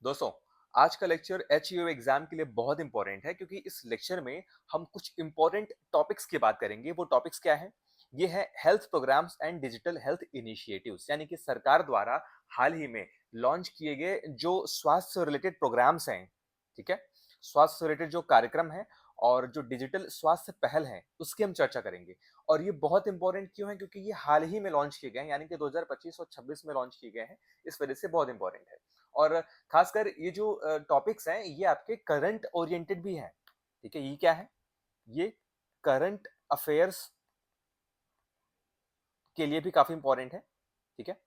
दोस्तों, आज का लेक्चर एचईओ एग्जाम के लिए बहुत इंपॉर्टेंट है क्योंकि इस लेक्चर में हम कुछ इंपॉर्टेंट टॉपिक्स की बात करेंगे। वो टॉपिक्स क्या है? ये है health programs and digital health initiatives, यानी कि सरकार द्वारा हाल ही में लॉन्च किए गए जो स्वास्थ्य से रिलेटेड प्रोग्राम्स हैं। ठीक है, स्वास्थ्य से रिलेटेड जो कार्यक्रम है और जो डिजिटल स्वास्थ्य पहल है उसकी हम चर्चा करेंगे। और ये बहुत इंपॉर्टेंट क्यों है? क्योंकि ये हाल ही में लॉन्च किए गए हैं, यानी कि 2025 और 26 में लॉन्च किए गए हैं। इस वजह से बहुत इंपॉर्टेंट है। और खासकर ये जो टॉपिक्स हैं ये आपके करंट ओरिएंटेड भी हैं। ठीक है, ये क्या है? ये करंट अफेयर्स के लिए भी काफी इंपॉर्टेंट है। ठीक है,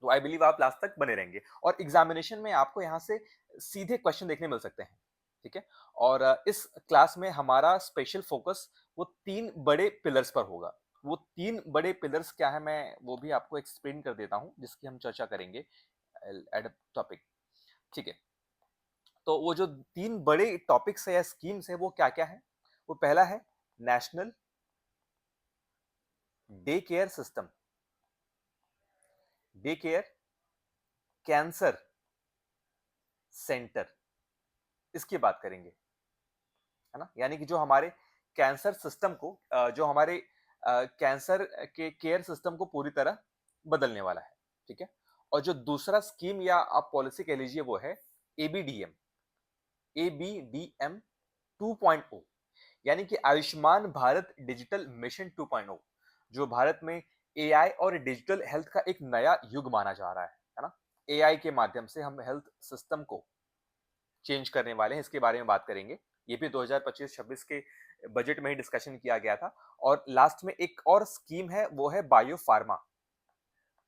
तो आई बिलीव आप लास्ट तक बने रहेंगे और एग्जामिनेशन में आपको यहाँ से सीधे क्वेश्चन देखने मिल सकते हैं। ठीक है, और इस क्लास में हमारा स्पेशल फोकस वो तीन बड़े पिलर्स पर होगा। वो तीन बड़े पिलर्स क्या है, मैं वो भी आपको एक्सप्लेन कर देता हूँ जिसकी हम चर्चा करेंगे एट टॉपिक। ठीक है, तो वो जो तीन बड़े टॉपिक्स है या स्कीम्स है वो क्या क्या है? वो पहला है national day care system, day care cancer centre, इसकी बात करेंगे। है ना, यानी कि जो हमारे कैंसर सिस्टम को जो हमारे कैंसर के केयर सिस्टम को पूरी तरह बदलने वाला है। ठीक है, और जो दूसरा स्कीम या आप पॉलिसी कह लीजिए वो है एबीडीएम, एबीडीएम 2.0, यानी कि आयुष्मान भारत डिजिटल मिशन 2.0, जो भारत में एआई और डिजिटल हेल्थ का एक नया युग माना जा रहा है ना। एआई के माध्यम से हम हेल्थ सिस्टम को चेंज करने वाले हैं, इसके बारे में बात करेंगे। ये भी 2025-26 के बजट में ही डिस्कशन किया गया था। और लास्ट में एक और स्कीम है, वो है बायो फार्मा,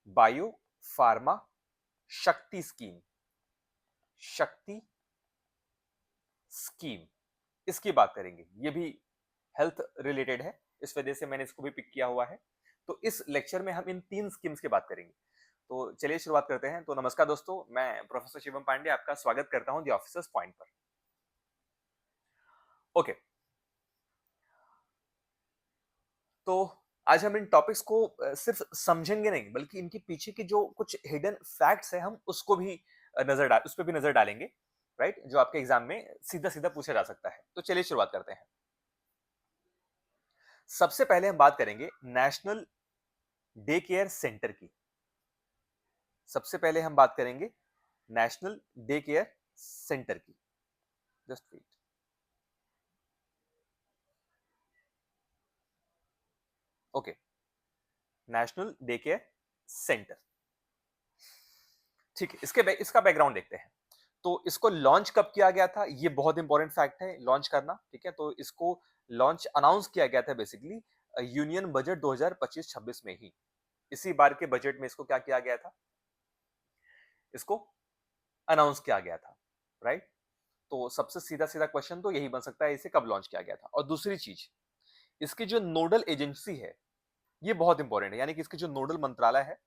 बायो फार्मा शक्ति स्कीम, शक्ति स्कीम, इसकी बात करेंगे। ये भी हेल्थ रिलेटेड है, इस वजह से मैंने इसको भी पिक किया हुआ है। तो इस लेक्चर में हम इन तीन स्कीम्स की बात करेंगे। तो चलिए शुरुआत करते हैं। तो नमस्कार दोस्तों, मैं प्रोफेसर शिवम पांडे आपका स्वागत करता हूं द ऑफिसर्स पॉइंट पर। ओके, तो आज हम इन टॉपिक्स को सिर्फ समझेंगे नहीं, बल्कि इनके पीछे के जो कुछ हिडन फैक्ट्स हैं हम उसको भी उस पर भी नजर डालेंगे। राइट, जो आपके एग्जाम में सीधा सीधा पूछा जा सकता है। तो चलिए शुरुआत करते हैं। सबसे पहले हम बात करेंगे नेशनल डे केयर सेंटर की। सबसे पहले हम बात करेंगे नेशनल डे केयर सेंटर की। Just wait. Okay, national day care centre. ठीक है, इसका बैकग्राउंड देखते हैं। तो इसको लॉन्च कब किया गया था, ये बहुत इंपॉर्टेंट फैक्ट है, लॉन्च करना। ठीक है, तो इसको लॉन्च अनाउंस किया गया था बेसिकली यूनियन बजट 2025-26 में ही। इसी बार के बजट में इसको क्या किया गया था, इसको अनाउंस किया गया था। राइट, तो सबसे सीधा सीधा क्वेश्चन तो यही बन सकता है, इसे कब लॉन्च किया गया था। और दूसरी चीज, इसकी जो नोडल एजेंसी है ये बहुत इंपॉर्टेंट है, यानी कि इसकी जो नोडल मंत्रालय है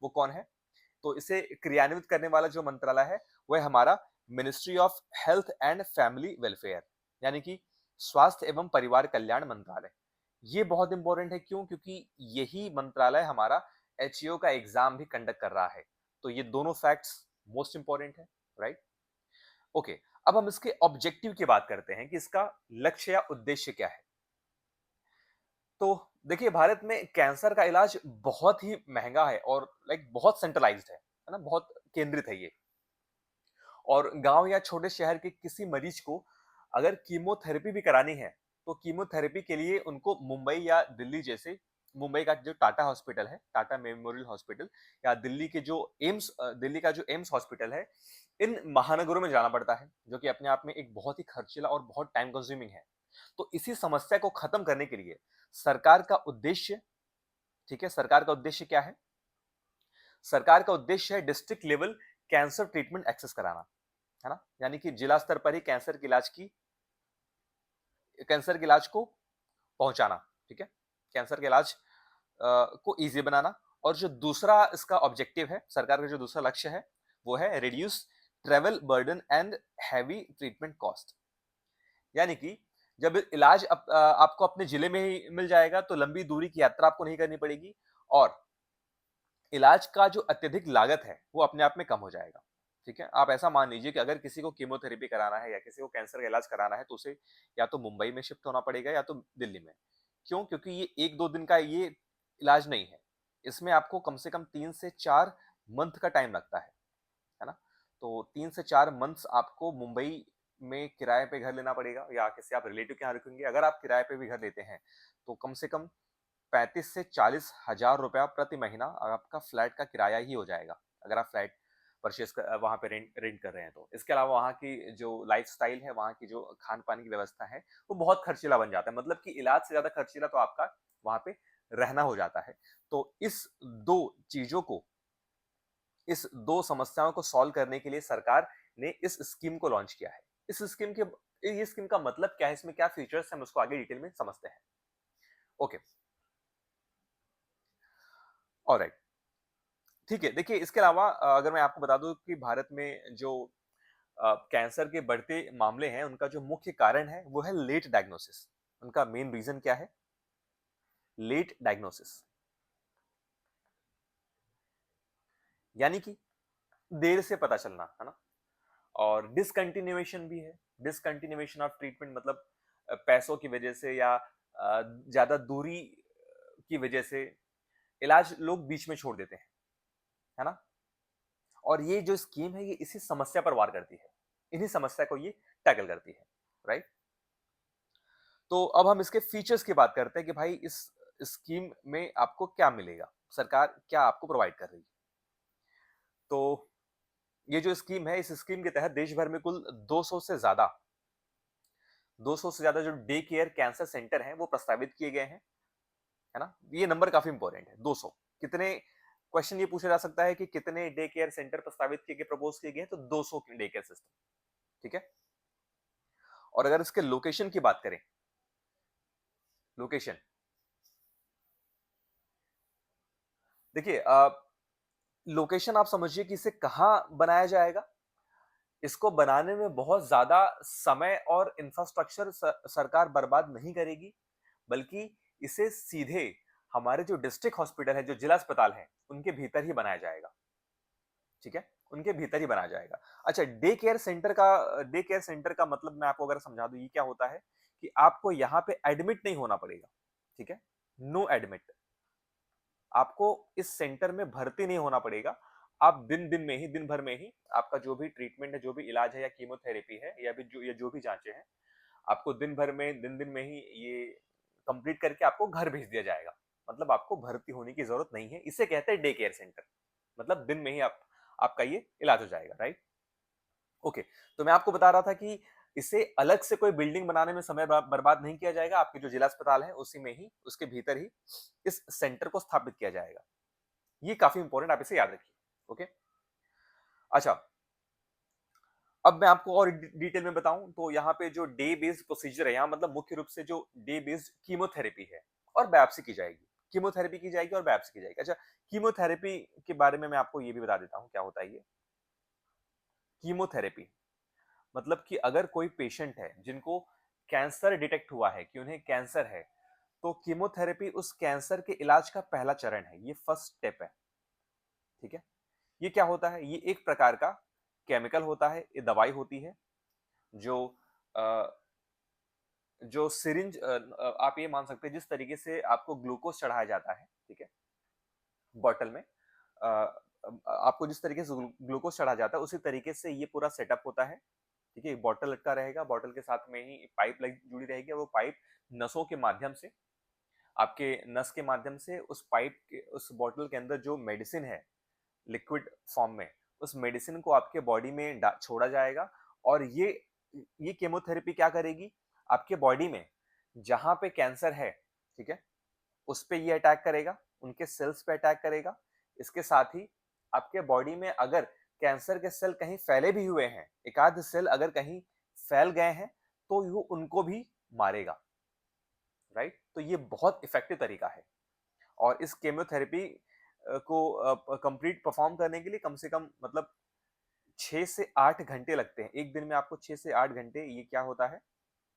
वो कौन है? तो इसे क्रियान्वित करने वाला जो मंत्रालय है वो है हमारा ministry of health and family welfare, यानी कि स्वास्थ्य एवं परिवार कल्याण मंत्रालय। ये बहुत इंपॉर्टेंट है, क्यों? क्योंकि यही मंत्रालय हमारा एचईओ का एग्जाम भी कंडक्ट कर रहा है। तो ये दोनों फैक्ट्स मोस्ट इंपॉर्टेंट है। राइट, ओके, अब हम इसके ऑब्जेक्टिव की बात करते हैं कि इसका लक्ष्य या उद्देश्य क्या है। तो देखिए, भारत में कैंसर का इलाज बहुत ही महंगा है और बहुत सेंट्रलाइज्ड है ना, बहुत केंद्रित है ये। और गांव या छोटे शहर के किसी मरीज को अगर कीमोथेरेपी भी करानी है तो कीमोथेरेपी के लिए उनको मुंबई या दिल्ली जैसे, मुंबई का जो टाटा हॉस्पिटल है, टाटा मेमोरियल हॉस्पिटल, या दिल्ली के जो एम्स, दिल्ली का जो एम्स हॉस्पिटल है, इन महानगरों में जाना पड़ता है, जो कि अपने आप में एक बहुत ही खर्चीला और बहुत टाइम कंज्यूमिंग है। तो इसी समस्या को खत्म करने के लिए सरकार का उद्देश्य, ठीक है, सरकार का उद्देश्य क्या है? सरकार का उद्देश्य है district level cancer treatment access कराना, है ना, यानी कि जिला स्तर पर ही कैंसर के इलाज को पहुंचाना। ठीक है, कैंसर के इलाज को इजी बनाना। और जो दूसरा इसका ऑब्जेक्टिव है, सरकार का जो दूसरा लक्ष्य है, वो है reduce travel burden and heavy treatment cost, यानी कि जब इलाज आपको अपने जिले में ही मिल जाएगा तो लंबी दूरी की यात्रा आपको नहीं करनी पड़ेगी और इलाज का जो अत्यधिक लागत है वो अपने आप में कम हो जाएगा। ठीक है, आप ऐसा मान लीजिए कि अगर किसी को कीमोथेरेपी कराना है या किसी को कैंसर का इलाज कराना है तो उसे या तो मुंबई में शिफ्ट होना पड़ेगा या तो दिल्ली में। क्यों? क्योंकि ये 1-2 दिन का ये इलाज नहीं है। इसमें आपको कम से कम 3 से 4 मंथ का टाइम लगता है ना? तो 3 से 4 मंथ्स आपको मुंबई में किराए पे घर लेना पड़ेगा या किसी आप रिलेटिव के यहाँ रुकेंगे। अगर आप किराए पे भी घर लेते हैं, तो कम से कम 35 से 40 हज़ार रुपया प्रति महीना आपका फ्लैट का किराया ही हो जाएगा, अगर आप फ्लैट परचेज़ वहाँ पे रेंट रेंट कर रहे हैं तो। इसके अलावा वहाँ की जो लाइफ़स्टाइल है, वहाँ की जो खान-पान की व्यवस्था है, वो बहुत खर्चीला बन जाता है। मतलब कि इलाज से ज़्यादा खर्चीला तो आपका वहाँ पे रहना हो जाता है। तो इस 2 समस्याओं को सॉल्व करने के लिए सरकार ने इस स्कीम को लॉन्च किया है। इस स्कीम के ये स्कीम का मतलब क्या है? इसमें क्या फीचर्स हैं? हम उसको आगे डिटेल में समझते हैं। Okay, alright. ठीक है, देखिए इसके अलावा अगर मैं आपको बता दूँ कि भारत में जो कैंसर के बढ़ते मामले हैं, उनका जो मुख्य कारण है, वो है लेट डायग्नोसिस। उनका मेन रीज़न क्या है? Late diagnosis. यानी कि देर से पता चलना, है ना? और डिसकंटिन्यूएशन भी है। डिसकंटिन्यूएशन ऑफ ट्रीटमेंट मतलब पैसों की वजह से या ज़्यादा दूरी की वजह से इलाज लोग बीच में छोड़ देते हैं, है ना? और ये जो स्कीम है, ये इसी समस्या पर वार करती है। इन्हीं समस्या को ये टैकल करती है, राइट? तो अब हम इसके फीचर्स की बात करते हैं कि भाई इस स्कीम में आपको क्या मिलेगा? सरकार क्या आपको प्रोवाइड कर रही है? तो ये जो स्कीम है, इस स्कीम के तहत देश भर में कुल 200 से ज़्यादा जो डे केयर कैंसर सेंटर हैं, वो प्रस्तावित किए गए हैं, है ना? ये नंबर काफ़ी इंपॉर्टेंट है, 200। कितने क्वेश्चन ये पूछा जा सकता है कि कितने डे केयर सेंटर प्रस्तावित किए गए, प्रपोज़ किए गए हैं, तो 200 डे केयर सिस्टम, ठीक है? और अगर इसके लोकेशन की बात करें, लोकेशन देखिए लोकेशन आप समझिए कि इसे कहाँ बनाया जाएगा? इसको बनाने में बहुत ज़्यादा समय और इंफ्रास्ट्रक्चर सरकार बर्बाद नहीं करेगी, बल्कि इसे सीधे हमारे जो डिस्ट्रिक्ट हॉस्पिटल है, जो जिला अस्पताल हैं, उनके भीतर ही बनाया जाएगा, ठीक है? उनके भीतर ही बनाया जाएगा। अच्छा, डे केयर सेंटर का मतलब मैं आपको अगर समझा दूँ, ये क्या होता है कि आपको यहाँ पे एडमिट नहीं होना पड़ेगा, ठीक है? No admit. आपको इस सेंटर में भर्ती नहीं होना पड़ेगा। आप दिन भर में ही आपका जो भी ट्रीटमेंट है, जो भी इलाज है या कीमोथेरेपी है या जो भी जाँचें हैं, आपको दिन-दिन में ही ये कंप्लीट करके आपको घर भेज दिया जाएगा। मतलब आपको भर्ती होने की ज़रूरत नहीं है। इसे कहते हैं डे केयर सेंटर। मतलब दिन में ही आपका ये इलाज हो जाएगा, राइट? ओके, तो मैं आपको बता रहा था कि इसे अलग से कोई बिल्डिंग बनाने में समय बर्बाद नहीं किया जाएगा। आपके जो जिला अस्पताल है, उसी में ही, उसके भीतर ही इस सेंटर को स्थापित किया जाएगा। ये काफ़ी इंपॉर्टेंट, आप इसे याद रखिए, ओके? अच्छा, अब मैं आपको और डिटेल में बताऊँ तो यहाँ पे जो डे बेस्ड प्रोसीजर है, यहाँ मतलब मुख्य रूप से जो डे बेस्ड कीमोथेरेपी है और बायोप्सी की जाएगी। कीमोथेरेपी की जाएगी और बायोप्सी की जाएगी। अच्छा, कीमोथेरेपी के बारे में मैं आपको ये भी बता देता हूँ, क्या होता है ये? कीमोथेरेपी मतलब कि अगर कोई पेशेंट है जिनको कैंसर डिटेक्ट हुआ है कि उन्हें कैंसर है, तो कीमोथेरेपी उस कैंसर के इलाज का पहला चरण है, ये फर्स्ट स्टेप है, ठीक है? ये क्या होता है? ये एक प्रकार का केमिकल होता है, ये दवाई होती है जो अ, जो आप ये मान सकते हैं जिस तरीके से आपको ग्लूकोज़ चढ़ाया जाता है, ठीक है? बॉटल में आपको जिस तरीके से ग्लूकोज़ चढ़ाया जाता है, उसी तरीके से ये पूरा सेटअप होता है, ठीक है? एक बॉटल लटका रहेगा, बॉटल के साथ में ही पाइप लग जुड़ी रहेगी और वो पाइप नसों के माध्यम से आपके नस के माध्यम से उस बॉटल के अंदर जो मेडिसिन है, लिक्विड फॉर्म में, उस मेडिसिन को आपके बॉडी में छोड़ा जाएगा और ये केमोथेरेपी क्या करेगी? आपके बॉडी में जहाँ पे कैंसर है, ठीक है? उस पे ये अटैक करेगा, उनके सेल्स पे अटैक करेगा। इसके साथ ही आपके बॉडी में अगर कैंसर के सेल कहीं फैले भी हुए हैं, एक आध सेल अगर कहीं फैल गए हैं, तो वो उनको भी मारेगा, राइट? तो ये बहुत इफेक्टिव तरीका है और इस केमोथेरेपी को कंप्लीट परफॉर्म करने के लिए कम से कम मतलब 6 से 8 घंटे लगते हैं। एक दिन में आपको 6 से 8 घंटे ये क्या होता है,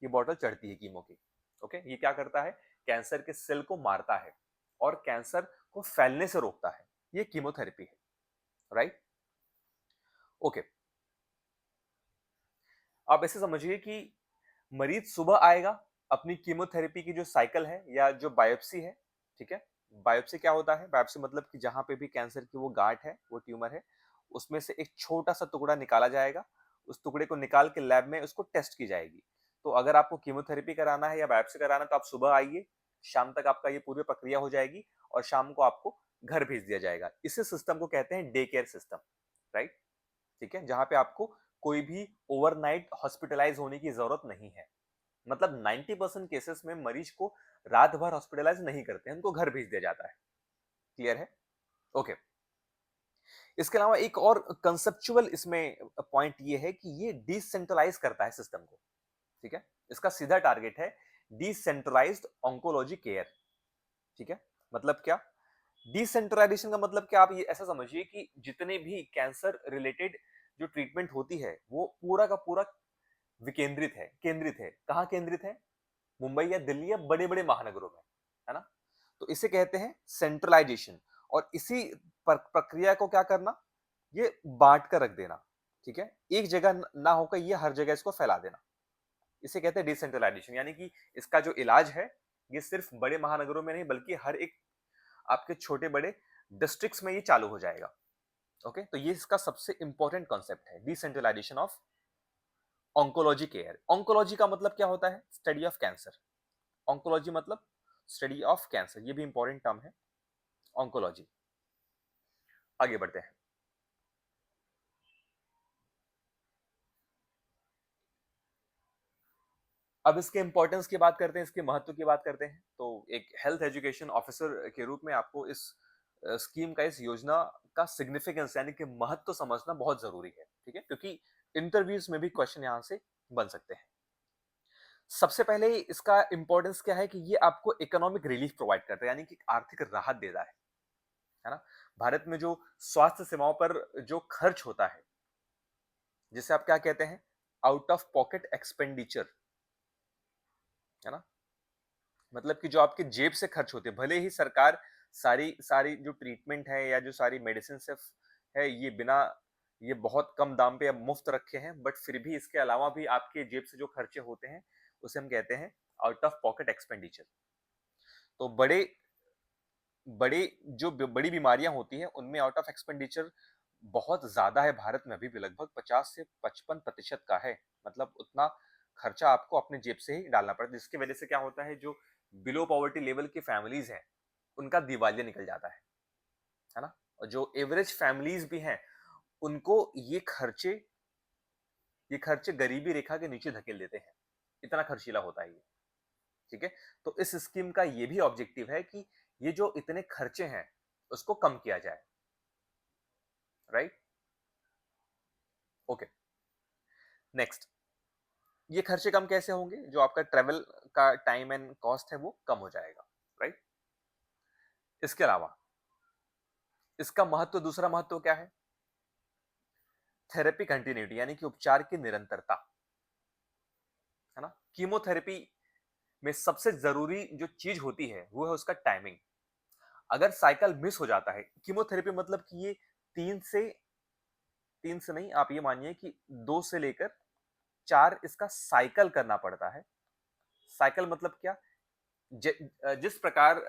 ये बॉटल चढ़ती है कीमो की। ओके? ये क्या करता है? कैंसर के सेल को मारता है और कैंसर को फैलने से रोकता है। ये कीमोथेरेपी है, राइट? ओके। आप ऐसे समझिए कि मरीज सुबह आएगा, अपनी कीमोथेरेपी की जो साइकिल है या जो बायोप्सी है, ठीक है? बायोप्सी क्या होता है? बायोप्सी मतलब कि जहाँ पे भी कैंसर की वो गाँठ है, वो ट्यूमर है, उसमें से एक छोटा-सा टुकड़ा निकाला जाएगा। उस टुकड़े को निकाल के लैब में उसको टेस्ट की जाएगी। तो अगर आपको कीमोथेरेपी कराना है या बायोप्सी कराना है तो आप सुबह आइए, शाम तक आपका ये पूरी प्रक्रिया हो जाएगी और शाम को आपको घर भेज दिया जाएगा। इसी सिस्टम को कहते हैं डे केयर सिस्टम, राइट? ठीक है? जहाँ पे आपको कोई भी ओवरनाइट हॉस्पिटलाइज़ होने की ज़रूरत नहीं है। मतलब 90% केसेस में मरीज को रात भर हॉस्पिटलाइज नहीं करते हैं, उनको घर भेज दिया जाता है। क्लियर है? ओके। इसके अलावा एक और कंसेप्चुअल इसमें पॉइंट ये है कि ये डिसेंट्रलाइज करता है सिस्टम को। ठीक है? इसका सीधा टारगेट है डिसेंट्रलाइज्ड ऑन्कोलॉजी केयर। ठीक है? मतलब क्या? डिसेंट्रलाइजेशन का मतलब क्या? आप ये ऐसा समझिए कि जितने भी कैंसर रिलेटेड जो ट्रीटमेंट होती है, वो पूरा का पूरा विकेंद्रित है, केंद्रित है। कहाँ केंद्रित है? मुंबई या दिल्ली या बड़े-बड़े महानगरों में, है ना? तो इसे कहते हैं सेंट्रलाइजेशन और इसी प्रक्रिया को क्या करना? ये बाँट कर रख देना, ठीक है? एक जगह ना होकर ये हर जगह इसको फैला देना। इसे कहते हैं डिसेंट्रलाइजेशन यानी कि इसका जो इलाज है, ये सिर्फ बड़े महानगरों में नहीं बल्कि हर एक आपके छोटे-बड़े डिस्ट्रिक्ट्स में ये चालू हो जाएगा। ओके? तो ये इसका सबसे इंपॉर्टेंट कांसेप्ट है, decentralisation of oncology care. Oncology का मतलब क्या होता है? Study of cancer. ऑन्कोलॉजी मतलब स्टडी ऑफ कैंसर, ये भी इंपॉर्टेंट टर्म है ऑन्कोलॉजी। आगे बढ़ते हैं। अब इसके इंपॉर्टेंस की बात करते हैं, इसके महत्व की बात करते हैं। तो एक हेल्थ एजुकेशन ऑफिसर के रूप में आपको इस स्कीम का, इस योजना का सिग्निफिकेंस यानी कि महत्व समझना बहुत जरूरी है, ठीक है? क्योंकि इंटरव्यूज में भी क्वेश्चन यहां से बन सकते हैं। सबसे पहले इसका इंपॉर्टेंस क्या है कि ये आपको इकोनॉमिक रिलीफ प्रोवाइड करता है यानी कि आर्थिक राहत देता है ना? भारत में जो स्वास्थ्य सेवाओं पर जो खर्च होता है, जिसे आप क्या कहते हैं? आउट ऑफ पॉकेट एक्सपेंडिचर, है ना? मतलब कि जो आपके जेब से खर्च होते हैं, भले ही सरकार सारी सारी जो ट्रीटमेंट है या जो सारी मेडिसिन से है, ये बहुत कम दाम पे अब मुफ्त रखे हैं, बट फिर भी इसके अलावा भी आपके जेब से जो खर्चे होते हैं, उसे हम कहते हैं आउट ऑफ पॉकेट एक्सपेंडिचर। तो बड़े बड़ी बीमारियां होती हैं, उनमें आउट ऑफ एक्सपेंडिचर बहुत ज्यादा है। भारत में अभी भी लगभग 50 से 55% का है। मतलब उतना खर्चा आपको अपने जेब से ही डालना पड़ता है, जिसकी वजह से क्या होता है, जो बिलो पॉवर्टी लेवल की फैमिलीज हैं, उनका दिवालिया निकल जाता है ना? और जो एवरेज फैमिलीज भी हैं, उनको ये खर्चे गरीबी रेखा के नीचे धकेल देते हैं। इतना खर्चीला होता है ये। ठीक है? तो इस स्कीम का ये भी ऑब्जेक्टिव है कि ये जो इतने खर्चे हैं, उसको कम किया जाए। राइट? ओके। नेक्स्ट, ये खर्चे कम कैसे होंगे? जो आपका ट्रेवल का टाइम एंड कॉस्ट है, वो कम हो जाएगा। राइट? इसके अलावा इसका महत्व, दूसरा महत्व क्या है? थेरेपी कंटिन्यूटी यानी कि उपचार की निरंतरता, है ना? कीमोथेरेपी में सबसे जरूरी जो चीज होती है, वो है उसका टाइमिंग। अगर साइकिल मिस हो जाता है, कीमोथेरेपी मतलब कि ये तीन से तीन से नहीं, आप ये मानिए कि 2 से लेकर 4 इसका साइकिल करना पड़ता है। साइकिल मतलब क्या? जिस प्रकार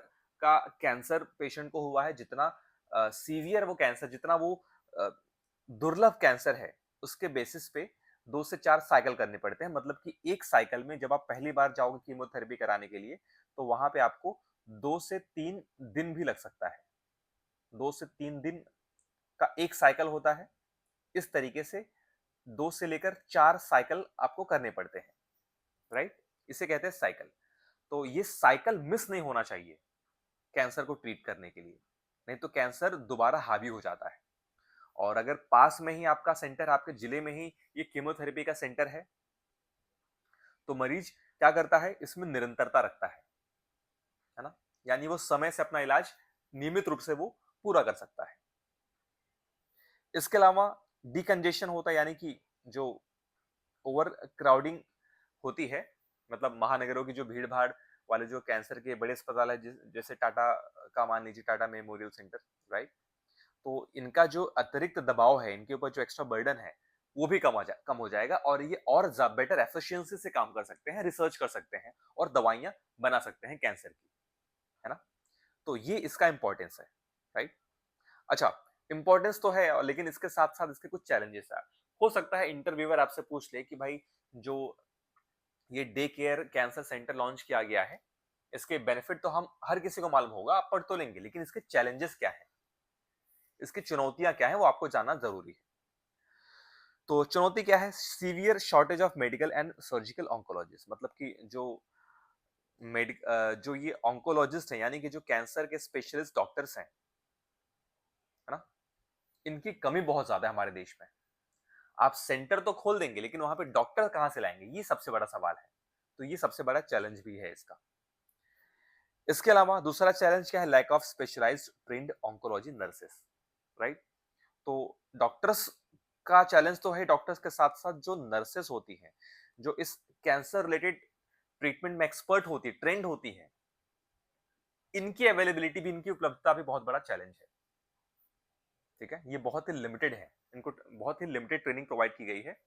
का कैंसर पेशेंट को हुआ है, जितना सीवियर वो कैंसर, जितना वो अ, दुर्लभ कैंसर है, उसके बेसिस पे 2 से 4 साइकिल करने पड़ते हैं। मतलब कि एक साइकिल में जब आप पहली बार जाओगे कीमोथेरेपी कराने के लिए, तो वहां पे आपको 2 से 3 दिन भी लग सकता है। 2 से 3 दिन का एक साइकिल होता है। इस तरीके से 2 से लेकर 4 साइकिल आपको करने पड़ते हैं। राइट? इसे कहते हैं साइकिल। तो ये साइकिल मिस नहीं होना चाहिए कैंसर को ट्रीट करने के लिए, नहीं तो कैंसर दोबारा हावी हो जाता है। और अगर पास में ही आपका सेंटर, आपके जिले में ही ये कीमोथेरेपी का सेंटर तो मरीज क्या करता है, इसमें निरंतरता रखता है ना? यानी वो समय से अपना इलाज नियमित रूप से वो पूरा कर सकता है। इसके अलावा डिकंजेशन होता है यानी कि जो ओवर क्राउडिंग होती है, मतलब महानगरों की जो भीड़ भाड़ वाले जो कैंसर के बड़े अस्पताल है, जैसे टाटा का मान लीजिए, टाटा मेमोरियल सेंटर, राइट? तो इनका जो अतिरिक्त दबाव है, इनके ऊपर जो एक्स्ट्रा बर्डन है, वो भी कम हो जाएगा और ये और बेटर एफिशिएंसी से काम कर सकते हैं, रिसर्च कर सकते हैं और दवाइयां बना सकते हैं कैंसर की, है ना? तो ये इसका इंपॉर्टेंस है, राइट? अच्छा, इंपॉर्टेंस तो है लेकिन इसके साथ-साथ इसके कुछ चैलेंजेस हैं। हो सकता है इंटरव्यूअर आपसे पूछ ले कि भाई जो ये day care cancer centre launch किया गया है, इसके बेनिफिट तो हम हर किसी को मालूम होगा, आप पढ़ तो लेंगे, लेकिन इसके चैलेंजेस क्या हैं? इसकी चुनौतियाँ क्या हैं? वो आपको जानना ज़रूरी है। तो चुनौती क्या है? Severe shortage of medical and surgical oncologist, मतलब कि जो ये ऑन्कोलॉजिस्ट हैं, यानी कि जो कैंसर के स्पेशलिस्ट डॉक्टर्स हैं, है ना? इनकी कमी बहुत ज़्यादा है हमारे देश में। आप सेंटर तो खोल देंगे, लेकिन वहाँ पे डॉक्टर कहाँ से लाएँगे? ये सबसे बड़ा सवाल है। तो ये सबसे बड़ा चैलेंज भी है इसका। इसके अलावा दूसरा चैलेंज क्या है? Lack of specialised trained oncology nurses, right? तो डॉक्टर्स का चैलेंज तो है, डॉक्टर्स के साथ-साथ जो नर्सेस होती हैं, जो इस कैंसर रिलेटेड ट्रीटमेंट में एक्सपर्ट होती है, ट्रेन्ड होती हैं, इनकी अवेलेबिलिटी भी, इनकी उपलब्धता भी बहुत बड़ा चैलेंज है। ठीक है? ये बहुत ही लिमिटेड है। इनको बहुत ही लिमिटेड ट्रेनिंग प्रोवाइड की गई है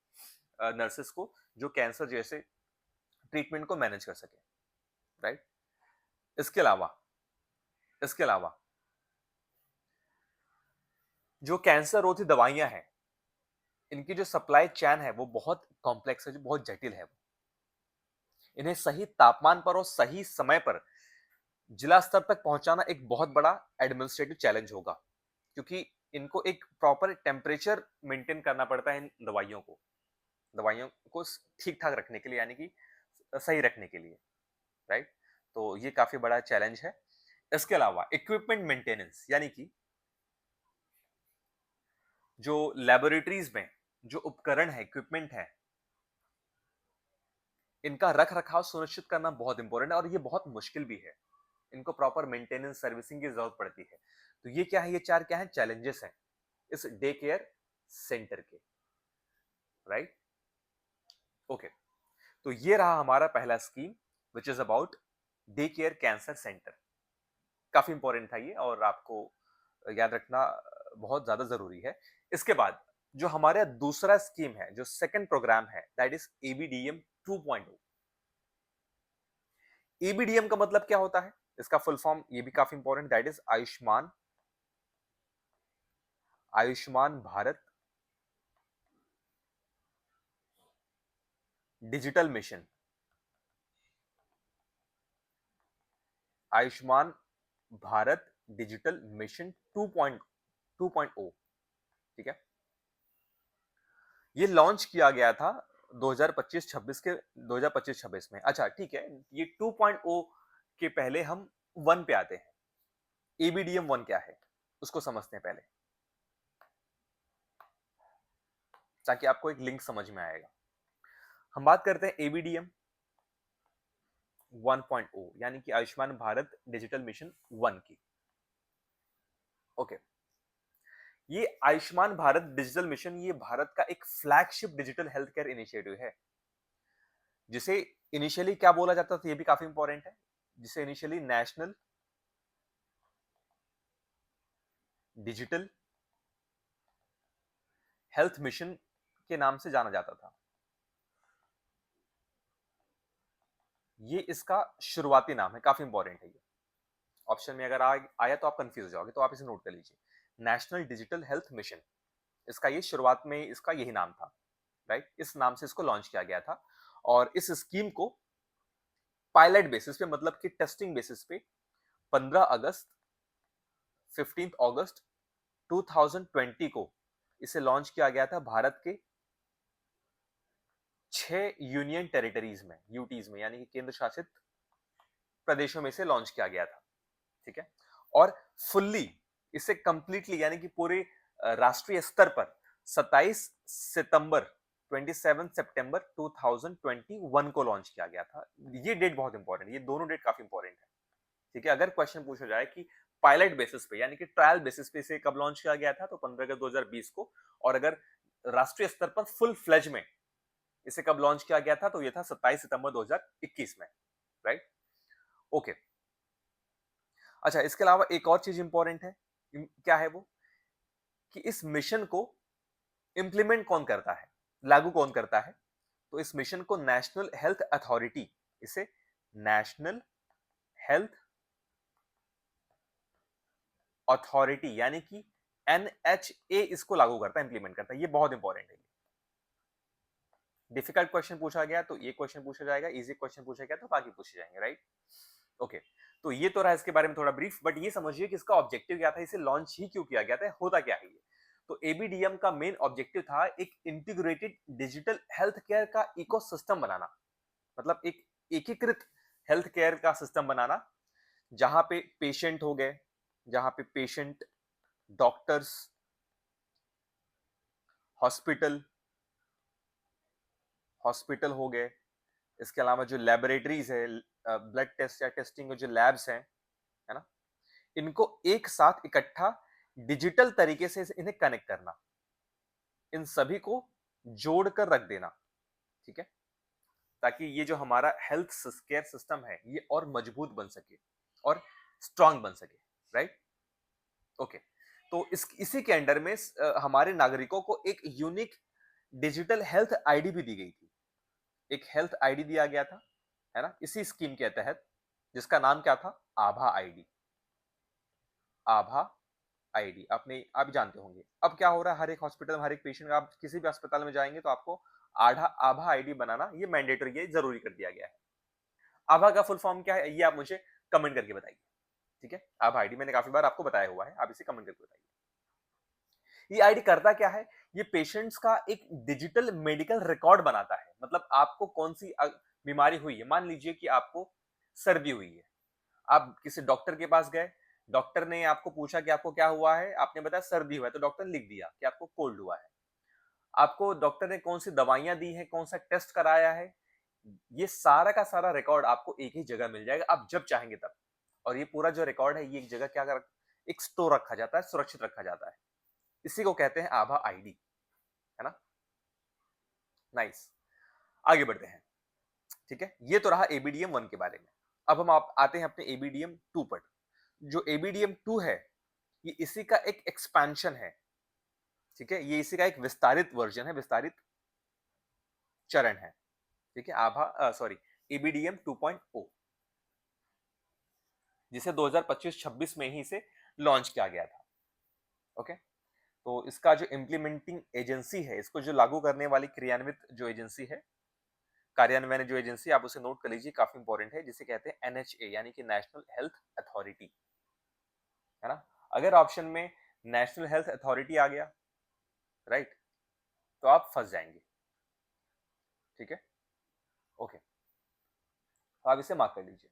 नर्सेस को, जो कैंसर जैसे ट्रीटमेंट को मैनेज कर सके, राइट? इसके अलावा इसके अलावा जो कैंसर रोधी दवाइयाँ हैं, इनकी जो सप्लाई चेन है वो बहुत कॉम्प्लेक्स है, जो बहुत जटिल है। इन्हें सही तापमान पर और सही समय पर जिला स्तर तक पहुंचाना एक बहुत बड़ा एडमिनिस्ट्रेटिव चैलेंज होगा, क्योंकि इनको एक प्रॉपर टेम्परेचर मेंटेन करना पड़ता है इन दवाइयों को ठीक ठाक रखने के लिए, यानी कि सही रखने के लिए, राइट? तो ये काफी बड़ा चैलेंज है। इसके अलावा इक्विपमेंट मेंटेनेंस, यानी कि जो लेबोरेटरीज में जो उपकरण है, इक्विपमेंट है, इनका रख रखाव सुनिश्चित करना बहुत इंपॉर्टेंट है और ये बहुत मुश्किल भी है। इनको प्रॉपर मेंटेनेंस सर्विसिंग की जरूरत पड़ती है। तो ये क्या है? ये चार क्या है? चैलेंजेस हैं इस डे केयर सेंटर के, राइट? ओके। तो ये रहा हमारा पहला scheme, which is about day care cancer centre. काफी इंपॉर्टेंट था ये और आपको याद रखना बहुत ज्यादा जरूरी है। इसके बाद जो हमारा दूसरा स्कीम है, जो सेकंड प्रोग्राम है, दैट इज एबीडीएम 2.0। एबीडीएम का मतलब क्या होता है? इसका फुल फॉर्म ये भी काफी important, that is Ayushman Ayushman Bharat digital mission. Ayushman Bharat digital mission 2.0, ठीक है? ये लॉन्च किया गया था 2025-26 के 2025-26 में। अच्छा, ठीक है, ये 2.0 के पहले हम 1 पे आते हैं। एबीडीएम 1 क्या है उसको समझते हैं पहले, ताकि आपको एक लिंक समझ में आएगा। हम बात करते हैं एबीडीएम 1.0, यानी कि आयुष्मान भारत डिजिटल मिशन 1 की। ओके। ये आयुष्मान भारत डिजिटल मिशन, ये भारत का एक flagship digital health care initiative है, जिसे इनिशियली क्या बोला जाता था, ये भी काफी इंपॉर्टेंट है, जिसे initially national digital health mission के नाम से जाना जाता था। ये इसका शुरुआती नाम है, काफी इंपॉर्टेंट है ये। ऑप्शन में अगर आया तो आप कंफ्यूज हो जाओगे, तो आप इसे नोट कर लीजिए। नेशनल डिजिटल हेल्थ मिशन, इसका ये शुरुआत में इसका यही नाम था, राइट? इस नाम से इसको लॉन्च किया गया था और इस स्कीम को पायलट बेसिस पे, मतलब कि टेस्टिंग बेसिस पे 15 अगस्त 15 अगस्त 2020 को इसे लॉन्च किया गया था भारत के 6 यूनियन टेरिटरीज में, यूटीज में, यानी कि केंद्र शासित प्रदेशों में से लॉन्च किया गया था, ठीक है? और फुल्ली इसे कंप्लीटली, यानी कि पूरे राष्ट्रीय स्तर पर 27 सितंबर 27 सितंबर 2021 को लॉन्च किया गया था। ये डेट बहुत इंपॉर्टेंट है, ये दोनों डेट काफी इंपॉर्टेंट है, ठीक है? अगर क्वेश्चन पूछा जाए कि पायलट बेसिस पे, यानी कि ट्रायल बेसिस पे इसे कब लॉन्च किया गया था, तो 15 अगस्त 2020 को। और अगर राष्ट्रीय स्तर पर फुल फ्लेज में इसे कब लॉन्च किया गया था, तो ये था 27 सितंबर 2021 में, राइट? ओके। अच्छा, इसके अलावा एक और चीज इंपॉर्टेंट है, क्या है वो? कि इस मिशन को इंप्लीमेंट कौन करता है? लागू कौन करता है? तो इस मिशन को नेशनल हेल्थ अथॉरिटी, इसे नेशनल हेल्थ अथॉरिटी यानी कि एनएचए इसको लागू करता है, इंप्लीमेंट करता है। ये बहुत इंपॉर्टेंट है। डिफिकल्ट क्वेश्चन पूछा गया तो ये क्वेश्चन पूछा जाएगा, इजी क्वेश्चन पूछा गया तो बाकी पूछे जाएंगे, राइट? ओके, तो ये तो रहा इसके बारे में थोड़ा ब्रीफ, बट ये समझिए कि इसका ऑब्जेक्टिव क्या था, इसे लॉन्च ही क्यों किया गया था, होता क्या है ये? तो एबीडीएम का मेन ऑब्जेक्टिव था एक इंटीग्रेटेड डिजिटल हेल्थ केयर का इकोसिस्टम बनाना, मतलब एक एकीकृत हेल्थ केयर का सिस्टम बनाना, जहां पे पेशेंट हो गए, जहां पे पेशेंट, डॉक्टर्स, हॉस्पिटल हॉस्पिटल हो गए, इसके अलावा जो लेबोरेटरीज है, ब्लड टेस्ट या टेस्टिंग के जो लैब्स हैं, है ना, इनको एक साथ इकट्ठा डिजिटल तरीके से इन्हें कनेक्ट करना, इन सभी को जोड़कर रख देना, ठीक है, ताकि ये जो हमारा हेल्थ केयर सिस्टम है ये और मजबूत बन सके और स्ट्रांग बन सके, राइट? ओके, तो इसी के अंडर में हमारे नागरिकों को एक यूनिक डिजिटल हेल्थ आईडी भी दी गई थी। एक हेल्थ आईडी दिया गया था, है ना, इसी स्कीम के तहत, जिसका नाम क्या था? आभा आईडी। आभा आईडी आपने आप जानते होंगे। अब क्या हो रहा है, हर एक हॉस्पिटल में, हर एक पेशेंट, आप किसी भी अस्पताल में जाएंगे तो आपको आधा आभा आईडी बनाना ये मैंडेटरी, ये जरूरी कर दिया गया है। आभा का फुल फॉर्म क्या है ये आप मुझे कमेंट करके बताइए, ठीक है? आभा आईडी मैंने काफी बार आपको बताया हुआ है, आप इसे कमेंट करके बताइए। ये आईडी करता क्या है? ये पेशेंट्स का एक डिजिटल मेडिकल रिकॉर्ड बनाता है। मतलब आपको कौन सी बीमारी हुई है, मान लीजिए कि आपको सर्दी हुई है, आप किसी डॉक्टर के पास गए, डॉक्टर ने आपको पूछा कि आपको क्या हुआ है, आपने बताया सर्दी हुआ है, तो डॉक्टर लिख दिया कि आपको कोल्ड हुआ है। आपको डॉक्टर ने कौन सी दवाइयां दी है, कौन सा टेस्ट कराया है, ये सारा का सारा रिकॉर्ड आपको एक ही जगह मिल जाएगा, आप जब चाहेंगे तब। और ये पूरा जो रिकॉर्ड है ये एक जगह एक स्टोर रखा जाता है, सुरक्षित रखा जाता है। इसी को कहते हैं आभा आईडी, है ना? नाइस, आगे बढ़ते हैं, ठीक है? ये तो रहा एबीडीएम 1 के बारे में। अब हम आप आते हैं अपने एबीडीएम 2 पर। जो एबीडीएम 2 है ये इसी का एक एक्सपेंशन है, ठीक है? ये इसी का एक विस्तारित वर्जन है, विस्तारित चरण है, ठीक है? सॉरी, एबीडीएम 2.0, जिसे 2025-26 में ही इसे लॉन्च किया गया था। ओके, तो इसका जो इम्प्लीमेंटिंग एजेंसी है, इसको जो लागू करने वाली क्रियान्वित जो एजेंसी है, कार्यान्वयन जो एजेंसी, आप उसे नोट कर लीजिए, काफी इंपॉर्टेंट है, जिसे कहते हैं एनएचए यानी कि नेशनल हेल्थ अथॉरिटी, है ना? अगर ऑप्शन में नेशनल हेल्थ अथॉरिटी आ गया, राइट, तो आप फंस जाएंगे, ठीक है? ओके, तो आप इसे मार्क कर लीजिए।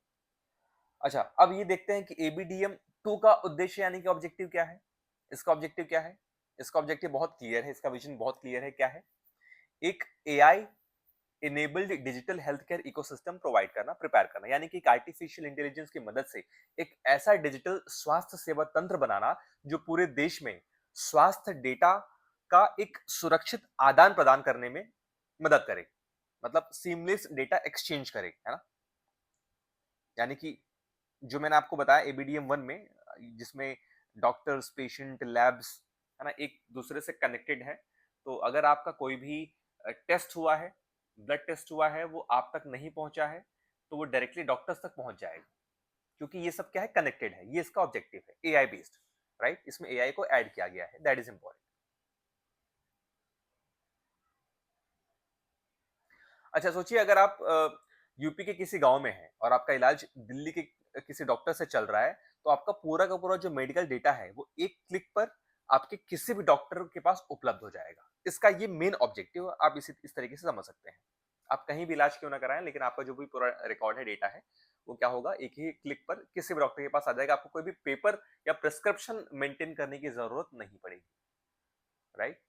अच्छा, अब ये देखते हैं कि एबीडीएम 2 का उद्देश्य यानी कि ऑब्जेक्टिव क्या है? इसका ऑब्जेक्टिव क्या है? इसका ऑब्जेक्टिव बहुत क्लियर है, इसका विजन बहुत क्लियर है। क्या है? एक AI enabled digital health care ecosystem provide करना, प्रिपेयर करना, यानी कि एक आर्टिफिशियल इंटेलिजेंस की मदद से एक ऐसा डिजिटल स्वास्थ्य सेवा तंत्र बनाना जो पूरे देश में स्वास्थ्य डेटा का एक सुरक्षित आदान प्रदान करने में मदद करे, मतलब सीमलेस डेटा एक्सचेंज करे, है ना? यानी कि जो मैंने आपको बताया एबीडीएम 1 में, जिसमें डॉक्टर्स, पेशेंट, लैब्स, है ना, एक दूसरे से कनेक्टेड है। तो अगर आपका कोई भी टेस्ट हुआ है, ब्लड टेस्ट हुआ है, वो आप तक नहीं पहुंचा है, तो वो डायरेक्टली डॉक्टर्स तक पहुंच जाएगा, क्योंकि ये सब क्या है, कनेक्टेड है। ये इसका ऑब्जेक्टिव है, एआई बेस्ड, राइट? इसमें एआई को ऐड किया गया है, दैट इज इंपॉर्टेंट। अच्छा, सोचिए अगर आप यूपी के किसी गांव में हैं और आपका इलाज दिल्ली के किसी डॉक्टर से चल रहा है, तो आपका पूरा का पूरा जो मेडिकल डेटा है वो एक क्लिक पर आपके किसी भी डॉक्टर के पास उपलब्ध हो जाएगा। इसका ये मेन ऑब्जेक्टिव, आप इस तरीके से समझ सकते हैं। आप कहीं भी इलाज क्यों ना कराएं, लेकिन आपका जो भी पूरा रिकॉर्ड है, डेटा है, वो क्या होगा, एक ही क्लिक पर किसी भी डॉक्टर के पास आ जाएगा। आपको कोई भी पेपर या प्रिस्क्रिप्शन मेंटेन करने की जरूरत नहीं पड़ेगी, राइट?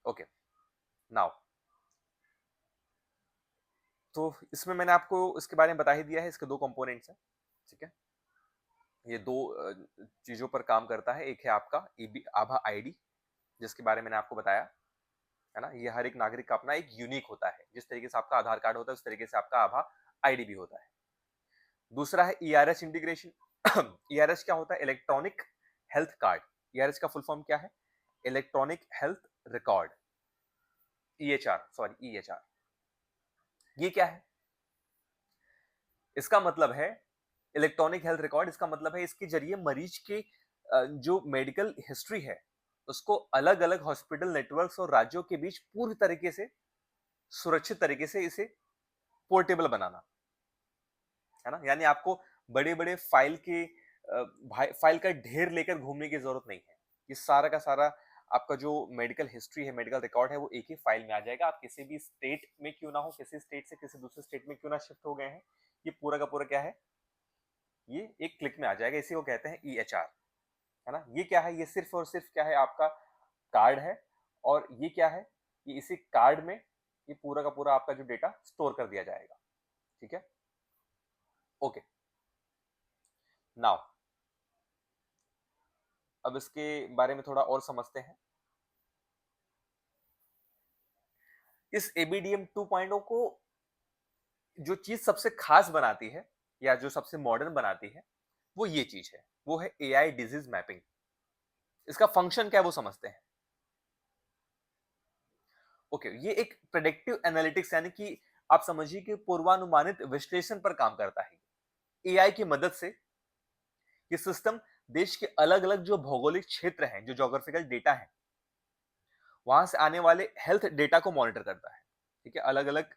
ओके, नाउ, तो इसमें मैंने आपको इसके बारे में बता ही दिया है, इसके दो कंपोनेंट्स हैं, ठीक है? ये दो चीजों पर काम करता है। एक है आपका आभा आईडी, जिसके बारे में मैंने आपको बताया, है ना? ये हर एक नागरिक का अपना एक यूनिक होता है, जिस तरीके से आपका आधार कार्ड होता है उस तरीके से आपका आभा आईडी भी होता है। दूसरा है ईआरएस इंटीग्रेशन। ईआरएस क्या होता है? Electronic health card. ईआरएस का फुल फॉर्म क्या है? Electronic health record, EHR। ये क्या है? इसका मतलब है इलेक्ट्रॉनिक हेल्थ रिकॉर्ड। इसका मतलब है इसके जरिए मरीज के जो मेडिकल हिस्ट्री है उसको अलग अलग हॉस्पिटल नेटवर्क्स और राज्यों के बीच पूरी तरीके से सुरक्षित तरीके से इसे पोर्टेबल बनाना, है ना। यानी आपको बड़े बड़े फाइल का ढेर लेकर घूमने की जरूरत नहीं है। ये सारा का सारा आपका जो मेडिकल हिस्ट्री है, मेडिकल रिकॉर्ड है, वो एक ही फाइल में आ जाएगा। आप किसी भी स्टेट में क्यों ना हो, किसी स्टेट से किसी दूसरे स्टेट में क्यों ना शिफ्ट हो गए हैं, ये पूरा का पूरा क्या है, ये एक क्लिक में आ जाएगा। इसी को कहते हैं EHR, है ना। ये क्या है? ये सिर्फ और सिर्फ क्या है, आपका कार्ड है। और ये क्या है, कि इसी कार्ड में ये पूरा का पूरा आपका जो डेटा स्टोर कर दिया जाएगा। ठीक है, ओके। नाउ अब इसके बारे में थोड़ा और समझते हैं। इस ABDM 2.0 को जो चीज सबसे खास बनाती है या जो सबसे मॉडर्न बनाती है वो ये चीज है, वो है AI डिजीज मैपिंग। इसका फंक्शन क्या है वो समझते हैं। ओके, ये एक प्रेडिक्टिव एनालिटिक्स यानी कि आप समझिए कि पूर्वानुमानित विश्लेषण पर काम करता है। AI की मदद से ये सिस्टम देश के अलग अलग जो भौगोलिक क्षेत्र हैं, जो जोग्राफिकल डेटा है, वहां से आने वाले हेल्थ डेटा को मॉनिटर करता है। ठीक है, अलग अलग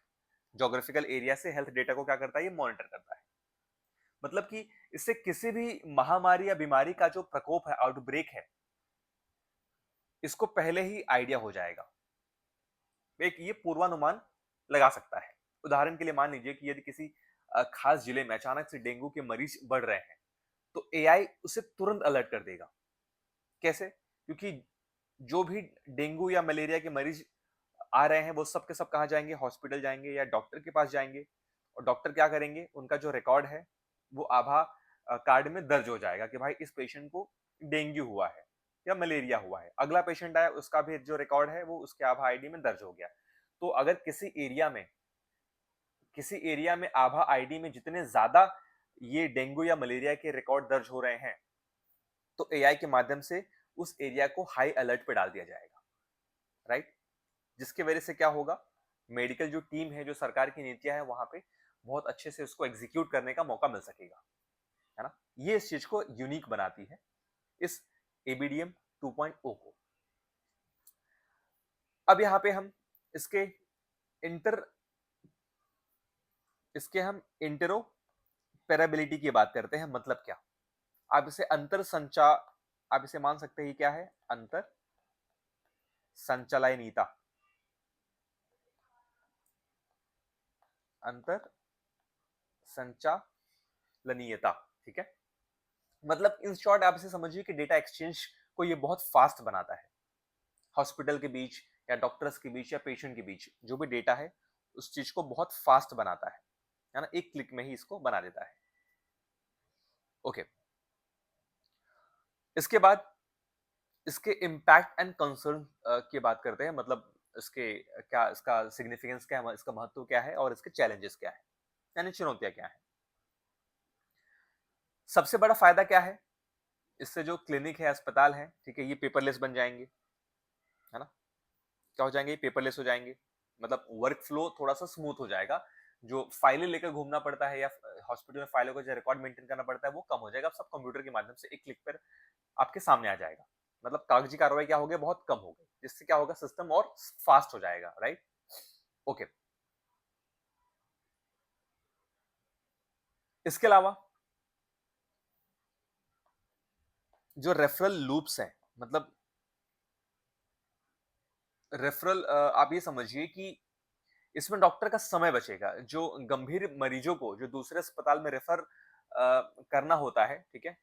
जोग्राफिकल एरिया से हेल्थ डेटा को क्या करता है, ये मॉनिटर करता है। मतलब कि इससे किसी भी महामारी या बीमारी का जो प्रकोप है, आउटब्रेक है, इसको पहले ही आइडिया हो जाएगा। एक ये पूर्वानुमान लगा सकता है। उदाहरण के लिए मान लीजिए कि यदि किसी खास जिले में अचानक से डेंगू के मरीज बढ़ रहे हैं, तो AI उसे तुरंत अलर्ट कर देगा। कैसे? क्योंकि जो भी डेंगू या मलेरिया के मरीज आ रहे हैं, वो सब के सब कहाँ जाएंगे, हॉस्पिटल जाएंगे या डॉक्टर के पास जाएंगे। और डॉक्टर क्या करेंगे, उनका जो रिकॉर्ड है वो आभा कार्ड में दर्ज हो जाएगा कि भाई इस पेशेंट को डेंगू हुआ है या मलेरिया हुआ है। अगला पेशेंट आया, उसका भी जो रिकॉर्ड है वो उसके आभा ID में दर्ज हो गया। तो अगर किसी एरिया में आभा ID में जितने ज्यादा ये डेंगू या मलेरिया के रिकॉर्ड दर्ज हो रहे हैं, तो AI के माध्यम से उस एरिया को हाई अलर्ट पे डाल दिया जाएगा, राइट। जिसकी वजह से क्या होगा, मेडिकल जो टीम है, जो सरकार की नीतियां हैं, वहां पे बहुत अच्छे से उसको एग्जीक्यूट करने का मौका मिल सकेगा, है ना। ये इस चीज को यूनिक बनाती है, इस ABDM 2.0 को। अब यहाँ पे हम इसके इंटर इसके हम इंटरोपेरेबिलिटी की बात करते हैं। मतलब क्या, आप इसे अंतर संचार, आप इसे मान सकते हैं क्या है, अंतर संचालनीयता, अंतर संचालनीयता। ठीक है, मतलब इन शॉर्ट आप इसे समझिए कि डेटा एक्सचेंज को ये बहुत फास्ट बनाता है। हॉस्पिटल के बीच या डॉक्टर्स के बीच या पेशेंट के बीच जो भी डेटा है, उस चीज को बहुत फास्ट बनाता है ना। एक क्लिक में ही इसको बना देता है। ओके, इसके बाद इसके इम्पैक्ट एंड कंसर्न की बात करते हैं। मतलब इसके क्या, इसका सिग्निफिकेंस क्या है, इसका महत्व क्या है और इसके चैलेंजेस क्या है, यानी चुनौतियां क्या है। सबसे बड़ा फायदा क्या है, इससे जो क्लिनिक है, अस्पताल है, ठीक है, ये पेपरलेस बन जाएंगे, है ना। क्या हो जाएंगे, पेपरलेस हो जाएंगे। मतलब वर्क फ्लो थोड़ा सा स्मूथ हो जाएगा। जो फाइलें लेकर घूमना पड़ता है या हॉस्पिटल में फाइलों का जो रिकॉर्ड मेंटेन करना पड़ता है, वो कम हो जाएगा। सब कंप्यूटर के माध्यम से एक क्लिक पर आपके सामने आ जाएगा। मतलब कागजी कार्रवाई क्या हो गया, बहुत कम हो गई। जिससे क्या होगा, सिस्टम और फास्ट हो जाएगा, राइट। ओके, इसके अलावा जो रेफरल लूप्स हैं, मतलब रेफरल, आप ये समझिए कि इसमें डॉक्टर का समय बचेगा। जो गंभीर मरीजों को जो दूसरे अस्पताल में रेफर करना होता है, ठीक है,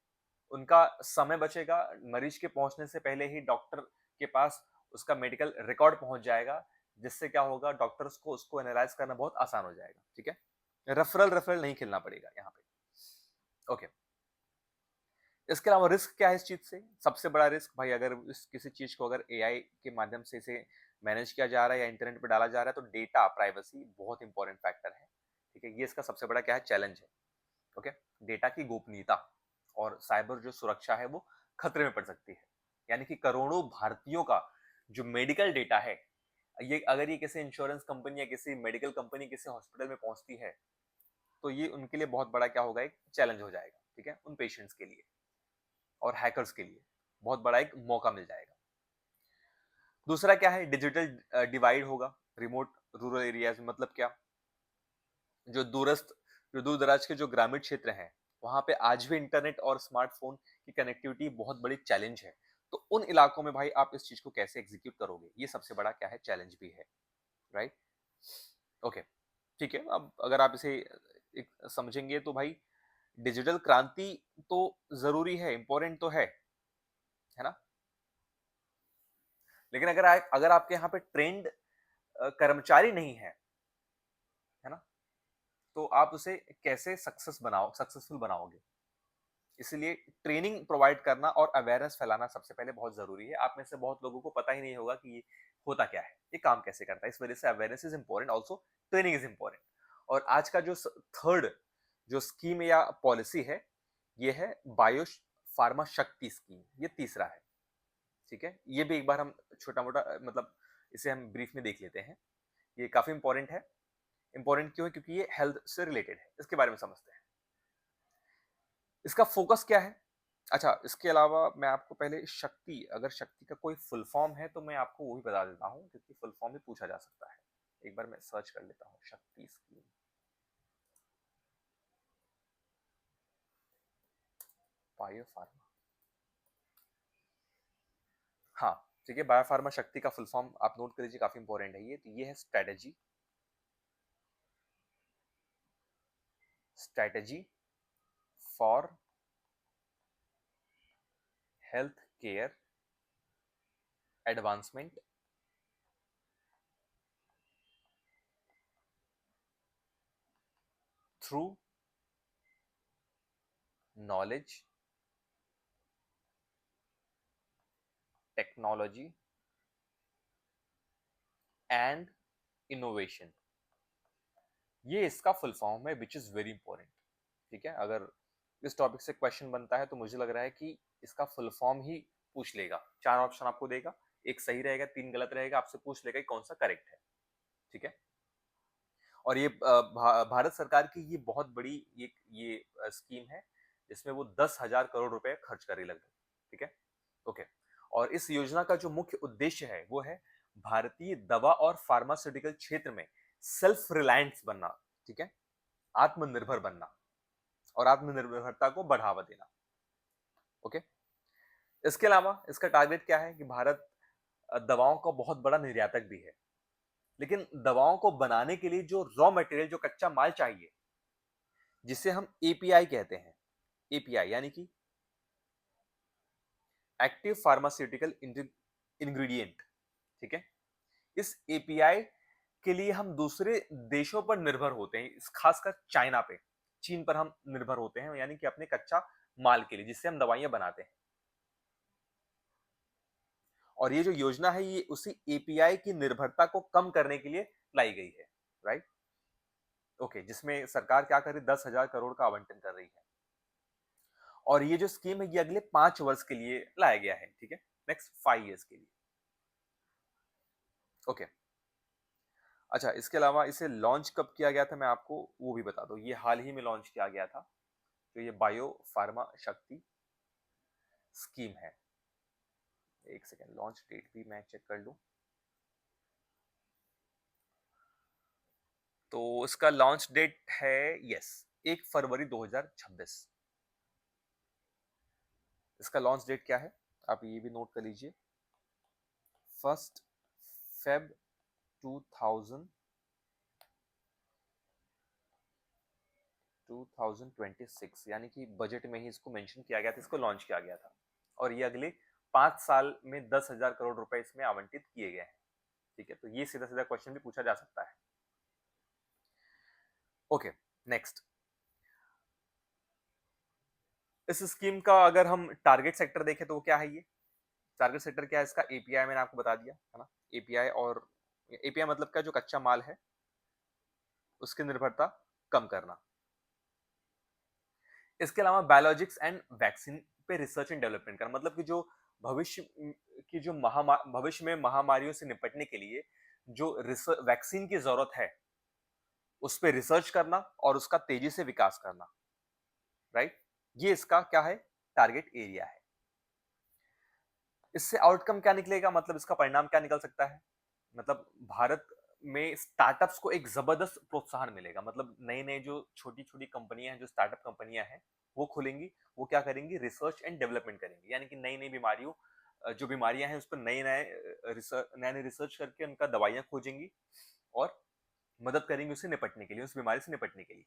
उनका समय बचेगा। मरीज के पहुंचने से पहले ही डॉक्टर के पास उसका मेडिकल रिकॉर्ड पहुंच जाएगा। जिससे क्या होगा, डॉक्टर्स को उसको एनालाइज करना बहुत आसान हो जाएगा। ठीक है, रेफरल रेफरल नहीं खेलना पड़ेगा यहाँ पे। ओके, इसके अलावा रिस्क क्या है इस चीज से। सबसे बड़ा रिस्क भाई, अगर इस किसी चीज को अगर AI के माध्यम से इसे मैनेज किया जा रहा है या इंटरनेट पे डाला जा रहा है, तो डेटा प्राइवेसी बहुत इंपॉर्टेंट फैक्टर है। ठीक है, ये इसका सबसे बड़ा क्या है, चैलेंज है। ओके, डेटा की गोपनीयता और साइबर जो सुरक्षा है वो खतरे में पड़ सकती है। यानी कि करोड़ों भारतीयों का जो मेडिकल डेटा है, ये अगर ये किसी इंश्योरेंस कंपनी या किसी मेडिकल कंपनी किसी हॉस्पिटल में पहुंचती है, तो ये उनके लिए बहुत बड़ा क्या होगा, एक चैलेंज हो जाएगा, ठीक है, उन पेशेंट्स के लिए और हैकर्स के लिए बहुत बड़ा एक मौका मिल जाएगा। दूसरा क्या है, डिजिटल डिवाइड होगा रिमोट रूरल एरियाज में। मतलब क्या, जो दूरस्थ, जो दूर दराज के जो ग्रामीण क्षेत्र हैं, वहां पे आज भी इंटरनेट और स्मार्टफोन की कनेक्टिविटी बहुत बड़ी चैलेंज है। तो उन इलाकों में भाई आप इस चीज को कैसे एग्जीक्यूट करोगे, ये सबसे बड़ा क्या है, चैलेंज भी है, राइट। ओके, ठीक है। अब अगर आप इसे एक समझेंगे तो भाई डिजिटल क्रांति तो जरूरी है, इंपॉर्टेंट तो है ना। लेकिन अगर आपके यहाँ पे ट्रेंड कर्मचारी नहीं है ना, तो आप उसे कैसे सक्सेसफुल बनाओगे। इसलिए ट्रेनिंग प्रोवाइड करना और अवेयरनेस फैलाना सबसे पहले बहुत जरूरी है। आप में से बहुत लोगों को पता ही नहीं होगा कि ये होता क्या है, ये काम कैसे करता है। इस वजह से awareness is important, also training is important. और आज का जो थर्ड जो स्कीम या पॉलिसी है, ये है बायो फार्मा शक्ति स्कीम, ये तीसरा है, ठीक है। ये भी एक बार हम छोटा मोटा मतलब इसे हम ब्रीफ में देख लेते हैं। ये काफी इंपॉर्टेंट है। इंपॉर्टेंट क्यों है, क्योंकि ये हेल्थ से रिलेटेड है। इसके बारे में समझते हैं, इसका फोकस क्या है। अच्छा, इसके अलावा मैं आपको पहले शक्ति, अगर शक्ति का कोई फुल फॉर्म है तो मैं आपको वो भी बता देता हूँ, क्योंकि फुल फॉर्म भी पूछा जा सकता है। एक बार मैं सर्च कर लेता हूँ, शक्ति स्कीम, बायो फार्मा। हाँ, ठीक है, बायो फार्मा शक्ति का फुल फॉर्म आप नोट कर लीजिए, काफी इंपॉर्टेंट है ये। तो ये है strategy for health care advancement through knowledge, technology and innovation. ये इसका फुल फॉर्म है, विच इज वेरी इंपॉर्टेंट, ठीक है। अगर इस टॉपिक से क्वेश्चन बनता है तो मुझे लग रहा है कि इसका फुल फॉर्म ही पूछ लेगा। चार ऑप्शन आपको देगा, एक सही रहेगा, तीन गलत रहेगा, आपसे पूछ लेगा कि कौन सा करेक्ट है, ठीक है। और ये भारत सरकार की ये बहुत बड़ी ये स्कीम है, जिसमें वो 10,000 करोड़ रुपए खर्च कर रही लगभग, ठीक है। ओके, और इस योजना का जो मुख्य उद्देश्य है वो है भारतीय दवा और फार्मास्यूटिकल क्षेत्र में सेल्फ रिलायंस बनना, ठीक है, आत्मनिर्भर बनना और आत्मनिर्भरता को बढ़ावा देना। ओके, इसके अलावा इसका टारगेट क्या है कि भारत दवाओं का बहुत बड़ा निर्यातक भी है। लेकिन दवाओं को बनाने के लिए जो रॉ मटेरियल, जो कच्चा माल चाहिए, जिसे हम एपीआई कहते हैं, एपीआई यानी कि एक्टिव फार्मास्यूटिकल इंग्रेडिएंट, ठीक है। इस एपीआई के लिए हम दूसरे देशों पर निर्भर होते हैं, खासकर चाइना पे, चीन पर हम निर्भर होते हैं, यानी कि अपने कच्चा माल के लिए, जिससे हम दवाइयां बनाते हैं। और ये जो योजना है, ये उसी एपीआई की निर्भरता को कम करने के लिए लाई गई है, राइट। ओके, जिसमें सरकार क्या कर रही है, 10,000 करोड़ का आवंटन कर रही है। और ये जो स्कीम है, ये अगले 5 वर्ष के लिए लाया गया है, ठीक है, नेक्स्ट 5 ईयर्स के लिए। ओके, अच्छा, इसके अलावा इसे लॉन्च कब किया गया था, मैं आपको वो भी बता दूं। ये हाल ही में लॉन्च किया गया था, तो ये बायो फार्मा शक्ति स्कीम है। एक सेकेंड, लॉन्च डेट भी मैं चेक कर लूं। तो इसका लॉन्च डेट है, यस, 1 फरवरी 2026। इसका लॉन्च डेट क्या है, आप ये भी नोट कर लीजिए, 1 फेब 2026, यानी कि बजट में ही इसको मेंशन किया गया था, इसको लॉन्च किया गया था। और ये अगले 5 साल में 10,000 करोड़ रुपए इसमें आवंटित किए गए हैं, ठीक है। तो ये सीधा सीधा क्वेश्चन भी पूछा जा सकता है। ओके, नेक्स्ट, इस स्कीम का अगर हम टारगेट सेक्टर देखें तो वो क्या है, ये टारगेट सेक्टर क्या है इसका, एपीआई मैंने आपको बता दिया है ना। एपीआई, और एपीआई मतलब क्या, जो कच्चा माल है उसकी निर्भरता कम करना। इसके अलावा बायोलॉजिक्स एंड वैक्सीन पे रिसर्च एंड डेवलपमेंट करना, मतलब कि जो भविष्य की जो भविष्य में महामारियों से निपटने के लिए जो वैक्सीन की जरूरत है उस पर रिसर्च करना और उसका तेजी से विकास करना, राइट? ये इसका क्या है, टारगेट एरिया है। इससे आउटकम क्या निकलेगा, मतलब इसका परिणाम क्या निकल सकता है? मतलब भारत में स्टार्टअप्स को एक जबरदस्त प्रोत्साहन मिलेगा। मतलब नई नई जो छोटी छोटी कंपनियां हैं, जो स्टार्टअप कंपनियां हैं, वो खुलेंगी। वो क्या करेंगी, रिसर्च एंड डेवलपमेंट करेंगी, यानी कि नई नई बीमारियों जो बीमारियां हैं उस पर नए नए रिसर्च करके उनका दवाइयां खोजेंगी और मदद करेंगे उसे निपटने के लिए, उस बीमारी से निपटने के लिए।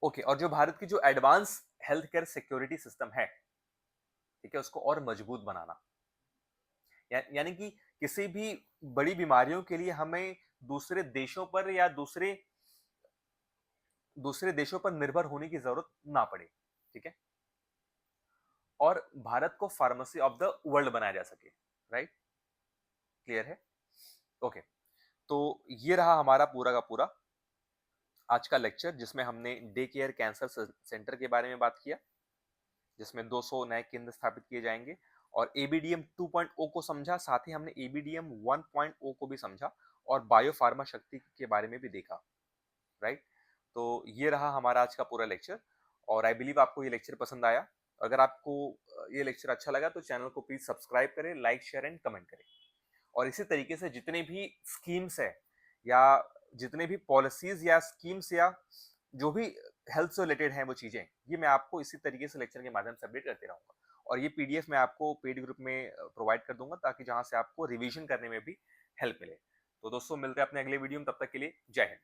ओके, और जो भारत की जो advance health care security system है, ठीक है, उसको और मजबूत बनाना। यानी कि किसी भी बड़ी बीमारियों के लिए हमें दूसरे देशों पर या दूसरे दूसरे देशों पर निर्भर होने की जरूरत ना पड़े, ठीक है? और भारत को फार्मेसी ऑफ द वर्ल्ड बनाया जा सके, राइट? क्लियर है? ओके, तो ये रहा हमारा पूरा का पूरा आज का लेक्चर, जिसमें हमने डे केयर कैंसर सेंटर के बारे में बात किया, जिसमें 200 नए केंद्र स्थापित किए जाएंगे, और एबीडीएम 2.0 को समझा, साथ ही हमने एबीडीएम 1.0 को भी समझा और बायो फार्मा शक्ति के बारे में भी देखा, राइट? तो ये रहा हमारा आज का पूरा लेक्चर, और आई बिलीव आपको ये लेक्चर पसंद आया। अगर आपको ये लेक्चर अच्छा लगा तो चैनल को प्लीज सब्सक्राइब करें, लाइक शेयर एंड कमेंट करें। और इसी तरीके से जितने भी स्कीम्स है या जितने भी पॉलिसीज या स्कीम्स या जो भी हेल्थ से रिलेटेड हैं वो चीजें, ये मैं आपको इसी तरीके से लेक्चर के माध्यम से अपडेट करते रहूंगा। और ये पीडीएफ मैं आपको पेड ग्रुप में प्रोवाइड कर दूंगा, ताकि जहां से आपको रिवीजन करने में भी हेल्प मिले। तो दोस्तों, मिलते हैं अपने अगले वीडियो में, तब तक के लिए जय हिंद।